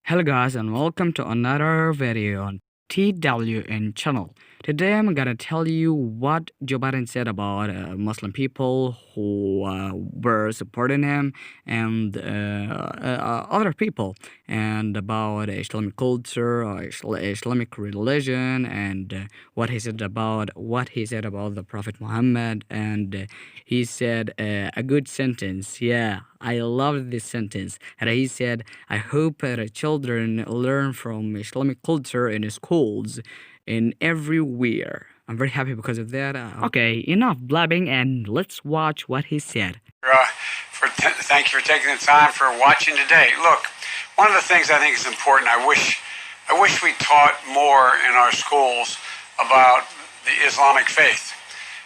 Hello guys and welcome to another video on TWN channel. Today I'm gonna tell you what Joe Biden said about Muslim people who were supporting him and other people, and about Islamic culture or Islamic religion, and what he said about the Prophet Muhammad. And he said a good sentence. Yeah, I loved this sentence. And he said, I hope that children learn from Islamic culture in schools in everywhere. I'm very happy because of that. Okay, enough blabbing and let's watch what he said. Thank you for taking the time for watching today. Look, one of the things I think is important, I wish we taught more in our schools about the Islamic faith.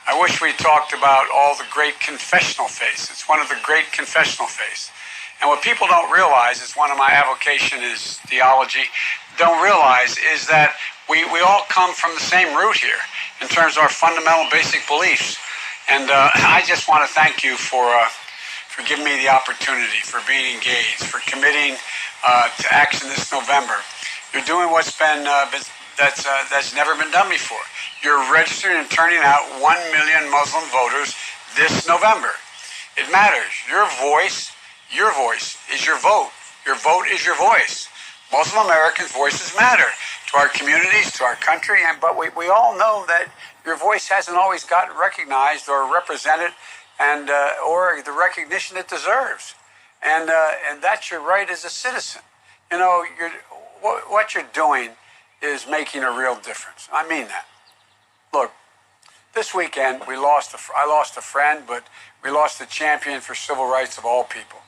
I wish we talked about all the great confessional faiths. It's one of the great confessional faiths. And what people don't realize, is one of my avocation is theology, don't realize is that we all come from the same root here in terms of our fundamental basic beliefs. And I just want to thank you for giving me the opportunity, for being engaged, for committing to action this November. You're doing what's been that's never been done before. You're registering and turning out 1 million Muslim voters this November. It matters. Your voice is your vote. Your vote is your voice. Muslim Americans' voices matter to our communities, to our country, but we all know that your voice hasn't always gotten recognized or represented, and or the recognition it deserves. And that's your right as a citizen. You know, what you're doing is making a real difference. I mean that. Look, this weekend I lost a friend, but we lost a champion for civil rights of all people.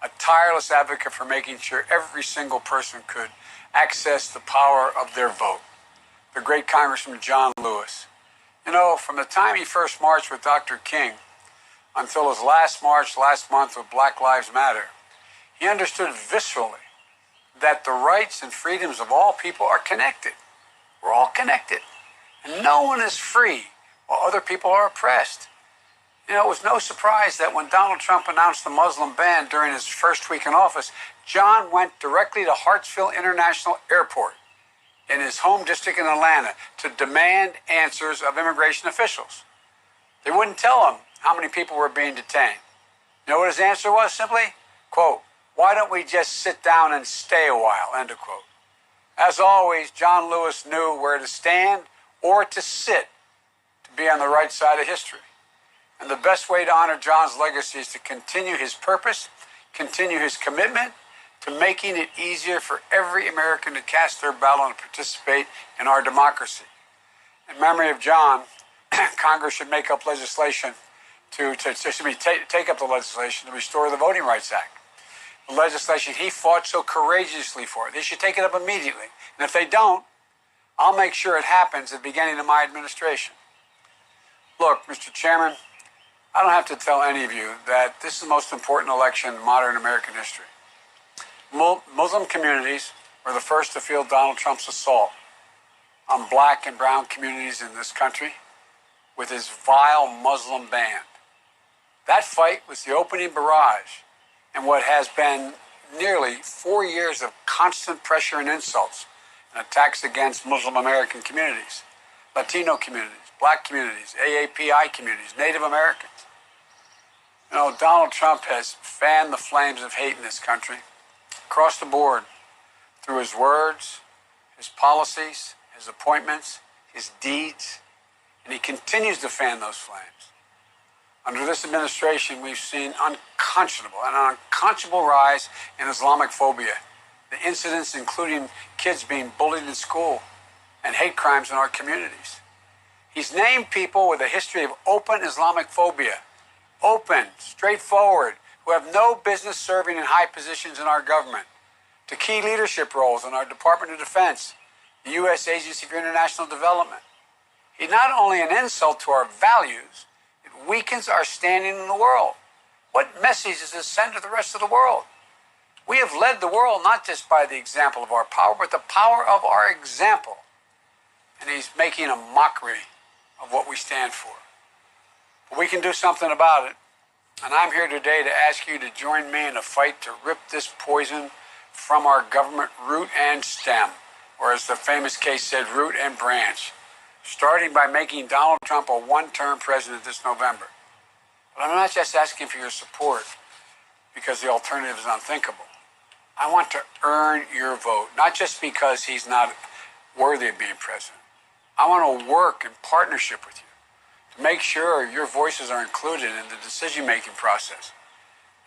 A tireless advocate for making sure every single person could access the power of their vote. The great Congressman John Lewis. You know, from the time he first marched with Dr. King until his last march last month with Black Lives Matter, he understood viscerally that the rights and freedoms of all people are connected. We're all connected. And no one is free while other people are oppressed. You know, it was no surprise that when Donald Trump announced the Muslim ban during his first week in office, John went directly to Hartsfield International Airport in his home district in Atlanta to demand answers of immigration officials. They wouldn't tell him how many people were being detained. You know what his answer was? Simply, quote, "Why don't we just sit down and stay a while," end of quote. As always, John Lewis knew where to stand or to sit to be on the right side of history. And the best way to honor John's legacy is to continue his purpose, continue his commitment to making it easier for every American to cast their ballot and participate in our democracy. In memory of John, Congress should make up legislation take up the legislation to restore the Voting Rights Act. The legislation he fought so courageously for. They should take it up immediately. And if they don't, I'll make sure it happens at the beginning of my administration. Look, Mr. Chairman, I don't have to tell any of you that this is the most important election in modern American history. Muslim communities were the first to feel Donald Trump's assault on black and brown communities in this country with his vile Muslim ban. That fight was the opening barrage in what has been nearly 4 years of constant pressure and insults and attacks against Muslim American communities, Latino communities, black communities, AAPI communities, Native Americans. You know, Donald Trump has fanned the flames of hate in this country across the board through his words, his policies, his appointments, his deeds, and he continues to fan those flames. Under this administration, we've seen an unconscionable rise in Islamophobia. The incidents including kids being bullied in school and hate crimes in our communities. He's named people with a history of open Islamophobia, open, straightforward, who have no business serving in high positions in our government, to key leadership roles in our Department of Defense, the U.S. Agency for International Development. He's not only an insult to our values, it weakens our standing in the world. What message does this send to the rest of the world? We have led the world not just by the example of our power, but the power of our example. And he's making a mockery of what we stand for. But we can do something about it. And I'm here today to ask you to join me in a fight to rip this poison from our government root and stem, or as the famous case said, root and branch, starting by making Donald Trump a one-term president this November. But I'm not just asking for your support because the alternative is unthinkable. I want to earn your vote, not just because he's not worthy of being president. I want to work in partnership with you to make sure your voices are included in the decision-making process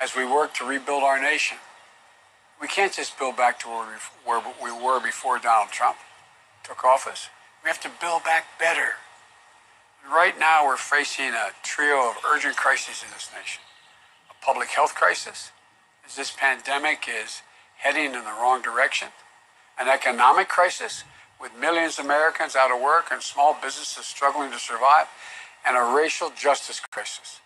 as we work to rebuild our nation. We can't just build back to where we were before Donald Trump took office. We have to build back better. Right now, we're facing a trio of urgent crises in this nation. A public health crisis, as this pandemic is heading in the wrong direction. An economic crisis, with millions of Americans out of work and small businesses struggling to survive. And a racial justice crisis.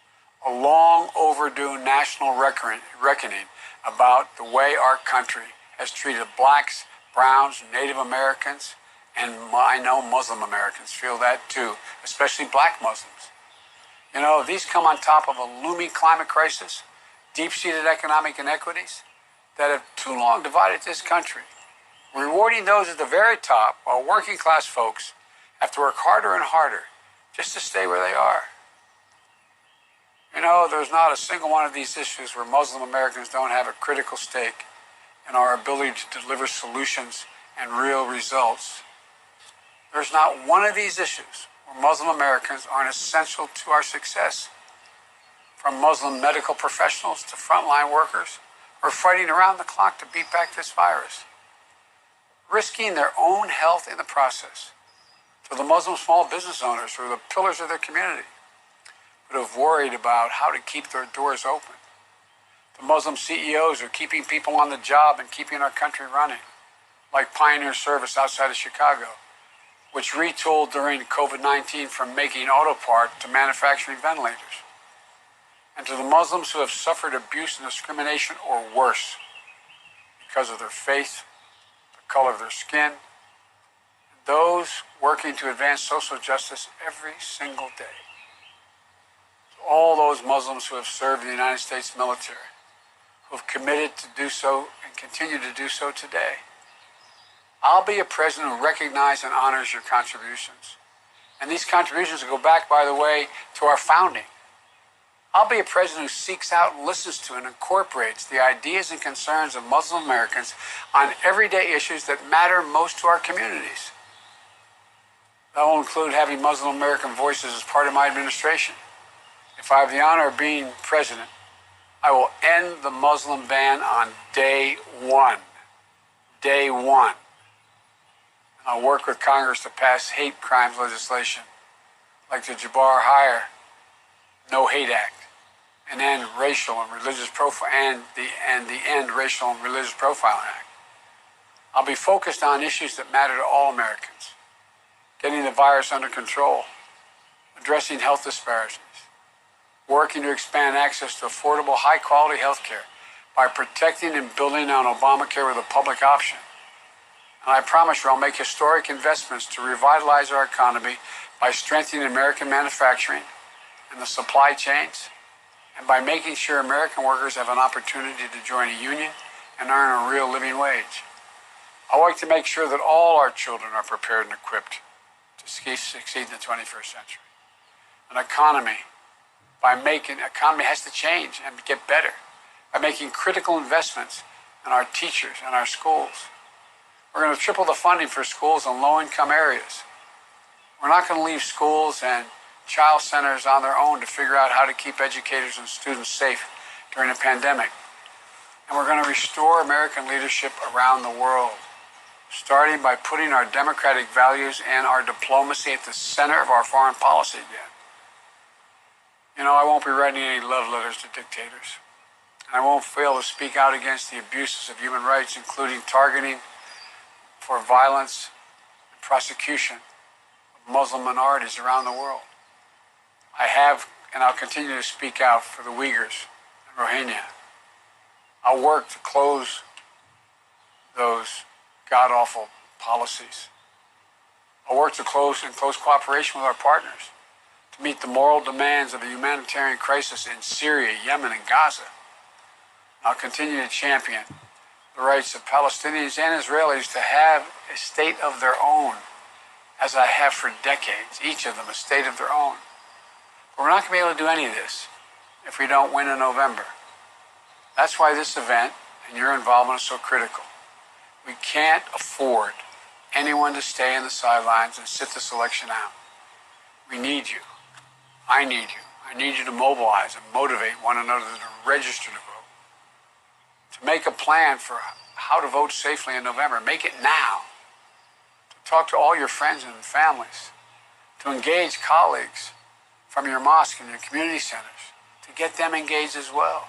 A long overdue national reckoning about the way our country has treated blacks, browns, Native Americans, and I know Muslim Americans feel that too, especially black Muslims. You know, these come on top of a looming climate crisis, deep-seated economic inequities that have too long divided this country, rewarding those at the very top while working-class folks have to work harder and harder just to stay where they are. You know, there's not a single one of these issues where Muslim Americans don't have a critical stake in our ability to deliver solutions and real results. There's not one of these issues where Muslim Americans aren't essential to our success. From Muslim medical professionals to frontline workers who are fighting around the clock to beat back this virus, risking their own health in the process, to the Muslim small business owners who are the pillars of their community, but have worried about how to keep their doors open. The Muslim CEOs are keeping people on the job and keeping our country running, like Pioneer Service outside of Chicago, which retooled during COVID-19 from making auto parts to manufacturing ventilators. And to the Muslims who have suffered abuse and discrimination or worse because of their faith, the color of their skin, and those working to advance social justice every single day. All those Muslims who have served in the United States military, who have committed to do so and continue to do so today. I'll be a president who recognizes and honors your contributions. And these contributions go back, by the way, to our founding. I'll be a president who seeks out and listens to and incorporates the ideas and concerns of Muslim Americans on everyday issues that matter most to our communities. That will include having Muslim American voices as part of my administration. If I have the honor of being president, I will end the Muslim ban on day one. Day one. And I'll work with Congress to pass hate crimes legislation, like the Jabbar Hire No Hate Act, and end racial and religious and the End Racial and Religious Profiling Act. I'll be focused on issues that matter to all Americans: getting the virus under control, addressing health disparities, working to expand access to affordable, high-quality health care by protecting and building on Obamacare with a public option. And I promise you I'll make historic investments to revitalize our economy by strengthening American manufacturing and the supply chains, and by making sure American workers have an opportunity to join a union and earn a real living wage. I like to make sure that all our children are prepared and equipped to succeed in the 21st century. An economy has to change and get better by making critical investments in our teachers and our schools. We're going to triple the funding for schools in low-income areas. We're not going to leave schools and child centers on their own to figure out how to keep educators and students safe during a pandemic. And we're going to restore American leadership around the world, starting by putting our democratic values and our diplomacy at the center of our foreign policy again. You know, I won't be writing any love letters to dictators. And I won't fail to speak out against the abuses of human rights, including targeting for violence and prosecution of Muslim minorities around the world. I have, and I'll continue to speak out for the Uyghurs and Rohingya. I'll work to close those god-awful policies. I'll work to close in close cooperation with our partners to meet the moral demands of the humanitarian crisis in Syria, Yemen, and Gaza. I'll continue to champion the the rights of Palestinians and Israelis to have a state of their own, as I have for decades, each of them a state of their own. But we're not going to be able to do any of this if we don't win in November. That's why this event and your involvement is so critical. We can't afford anyone to stay in the sidelines and sit this election out. We need you. I need you. I need you to mobilize and motivate one another to register to vote, to make a plan for how to vote safely in November. Make it now. To talk to all your friends and families, to engage colleagues from your mosque and your community centers, to get them engaged as well.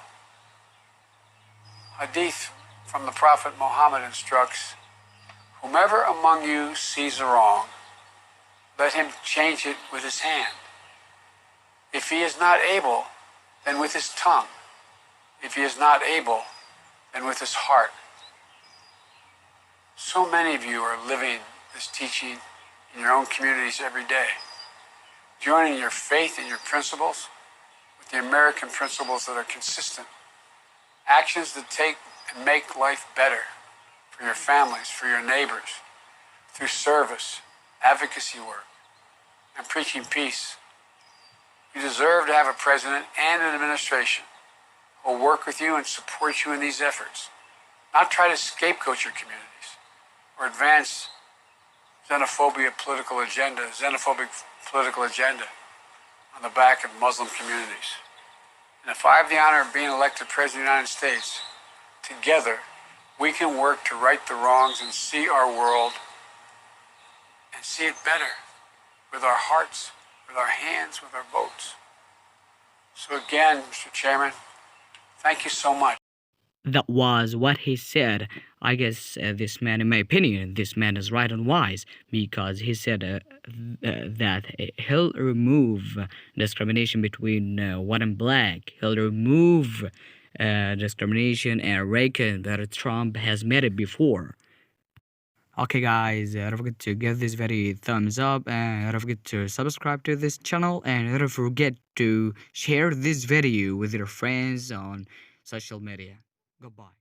Hadith from the Prophet Muhammad instructs, whomever among you sees a wrong, let him change it with his hand. If he is not able, then with his tongue. If he is not able, then with his heart. So many of you are living this teaching in your own communities every day, joining your faith and your principles with the American principles that are consistent. Actions that take and make life better for your families, for your neighbors, through service, advocacy work, and preaching peace. You deserve to have a president and an administration who will work with you and support you in these efforts, not try to scapegoat your communities or advance xenophobic political agenda on the back of Muslim communities. And if I have the honor of being elected President of the United States, together we can work to right the wrongs and see our world and see it better with our hearts, with our hands, with our votes. So again, Mr. Chairman, thank you so much. That was what he said. I guess this man, in my opinion, this man is right and wise, because he said that he'll remove discrimination between white and black. He'll remove discrimination and racism that Trump has made it before. Okay guys, don't forget to give this video a thumbs up, and don't forget to subscribe to this channel, and don't forget to share this video with your friends on social media. Goodbye.